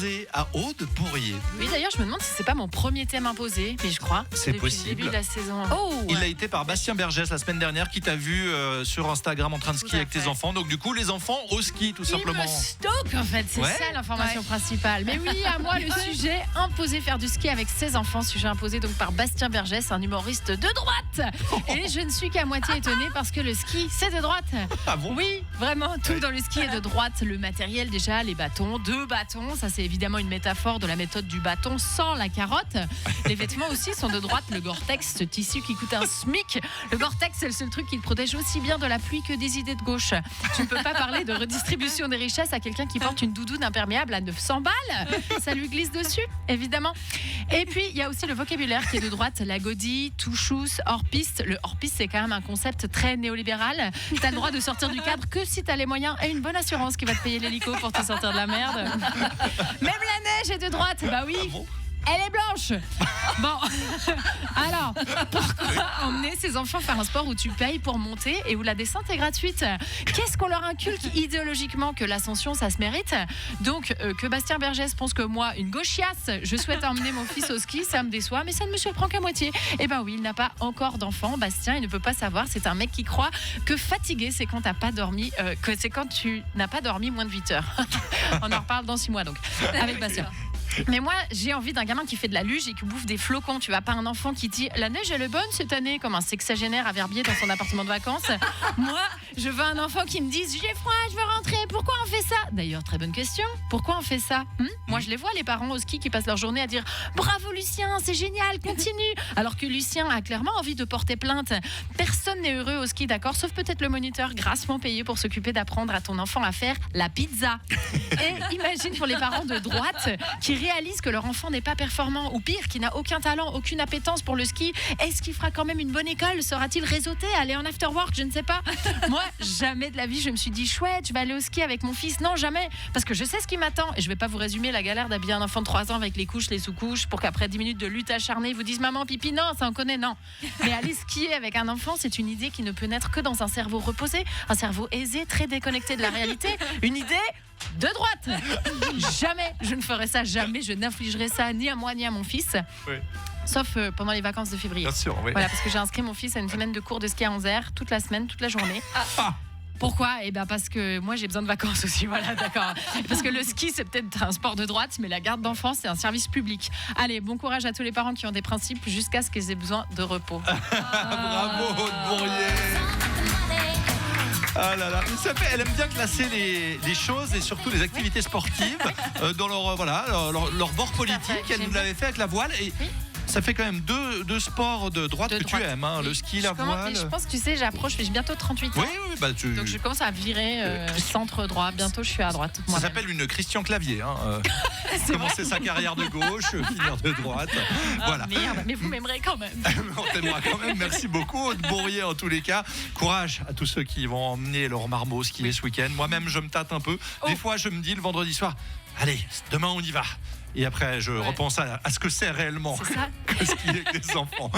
imposé à Aude-Bourrier. Oui, d'ailleurs, je me demande si c'est pas mon premier thème imposé, mais je crois. C'est depuis possible. le début de la saison. Il a été par Bastien Bergès la semaine dernière qui t'a vu sur Instagram en train de skier avec tes enfants. Donc du coup, les enfants au ski tout simplement. Il me stocke en fait, c'est ça l'information principale. Mais oui, à moi le sujet, imposer faire du ski avec ses enfants. Sujet imposé donc par Bastien Bergès, un humoriste de droite. Et je ne suis qu'à moitié étonnée parce que le ski, c'est de droite. Ah bon ? Oui, vraiment, tout dans le ski est de droite. Le matériel déjà, les bâtons, 2 bâtons. Ça c'est évidemment une métaphore de la méthode du bâton sans la carotte. Les vêtements aussi sont de droite. Le Gore-Tex, ce tissu qui coûte un SMIC. Le Gore-Tex, c'est le seul truc qui te protège aussi bien de la pluie que des idées de gauche. Tu ne peux pas parler de redistribution des richesses à quelqu'un qui porte une doudoune imperméable à 900 balles. Ça lui glisse dessus, évidemment. Et puis, il y a aussi le vocabulaire qui est de droite. La godille, touchous, hors-piste. Le hors-piste, c'est quand même un concept très néolibéral. T'as le droit de sortir du cadre que si t'as les moyens et une bonne assurance qui va te payer l'hélico pour te sortir de la merde. Même la neige est de droite. Bah oui. Ah bon ? Elle est blanche. Bon, alors, pourquoi emmener ses enfants faire un sport où tu payes pour monter et où la descente est gratuite ? Qu'est-ce qu'on leur inculque idéologiquement ? Que l'ascension, ça se mérite ? Donc, que Bastien Bergès pense que moi, une gauchiasse, je souhaite emmener mon fils au ski, ça me déçoit, mais ça ne me surprend qu'à moitié. Eh ben oui, il n'a pas encore d'enfant, Bastien, il ne peut pas savoir. C'est un mec qui croit que fatigué, c'est quand t'as pas dormi, que c'est quand tu n'as pas dormi moins de 8 heures. On en reparle dans 6 mois, donc, avec Bastien. Mais moi, j'ai envie d'un gamin qui fait de la luge et qui bouffe des flocons. Tu vois, pas un enfant qui dit la neige elle est bonne cette année, comme un sexagénaire à Verbier dans son appartement de vacances. Moi, je veux un enfant qui me dise j'ai froid, je veux rentrer. Pourquoi on fait ça ? D'ailleurs, très bonne question. Pourquoi on fait ça ? Moi, je les vois les parents au ski qui passent leur journée à dire bravo Lucien, c'est génial, continue. Alors que Lucien a clairement envie de porter plainte. Personne n'est heureux au ski, d'accord ? Sauf peut-être le moniteur grassement payé pour s'occuper d'apprendre à ton enfant à faire la pizza. Et imagine pour les parents de droite qui réalisent que leur enfant n'est pas performant ou pire, qui n'a aucun talent, aucune appétence pour le ski. Est-ce qu'il fera quand même une bonne école ? Sera-t-il réseauté, aller en afterwork ? Je ne sais pas. Moi, jamais de la vie, je me suis dit chouette, je vais aller au ski avec mon fils. Non, jamais. Parce que je sais ce qui m'attend. Et je vais pas vous résumer la galère d'habiller un enfant de 3 ans avec les couches, les sous-couches, pour qu'après 10 minutes de lutte acharnée, ils vous disent maman, pipi, non, ça on connaît, non. Mais aller skier avec un enfant, c'est une idée qui ne peut naître que dans un cerveau reposé, un cerveau aisé, très déconnecté de la réalité. Une idée de droite. Jamais je ne ferai ça, jamais je n'infligerai ça ni à moi ni à mon fils. Oui. Sauf pendant les vacances de février. Bien sûr, oui. Voilà, parce que j'ai inscrit mon fils à une semaine de cours de ski à 11h, toute la semaine, toute la journée. Pourquoi ? Eh bien parce que moi j'ai besoin de vacances aussi, voilà, d'accord. Parce que le ski c'est peut-être un sport de droite, mais la garde d'enfants c'est un service public. Allez, bon courage à tous les parents qui ont des principes jusqu'à ce qu'ils aient besoin de repos. Bravo Aude-Bourrier. Ah là là, elle aime bien classer les choses et surtout les activités sportives dans leur bord politique. Elle nous l'avait fait avec la voile et ça fait quand même deux sports de droite que tu aimes, hein, le ski, la voile. Je pense que tu sais, j'approche, j'ai bientôt 38 ans. Oui, donc je commence à virer centre droit. Bientôt je suis à droite. Ça s'appelle une Christian Clavier. Commencer sa carrière de gauche, finir de droite. Voilà. Merde, mais vous m'aimerez quand même. On t'aimera quand même. Merci beaucoup, Aude-Bourrier, en tous les cas. Courage à tous ceux qui vont emmener leur marmot skier ce week-end. Moi-même, je me tâte un peu. Des fois, je me dis le vendredi soir, allez, demain on y va. Et après, je repense à ce que c'est réellement C'est ça. skier avec des enfants.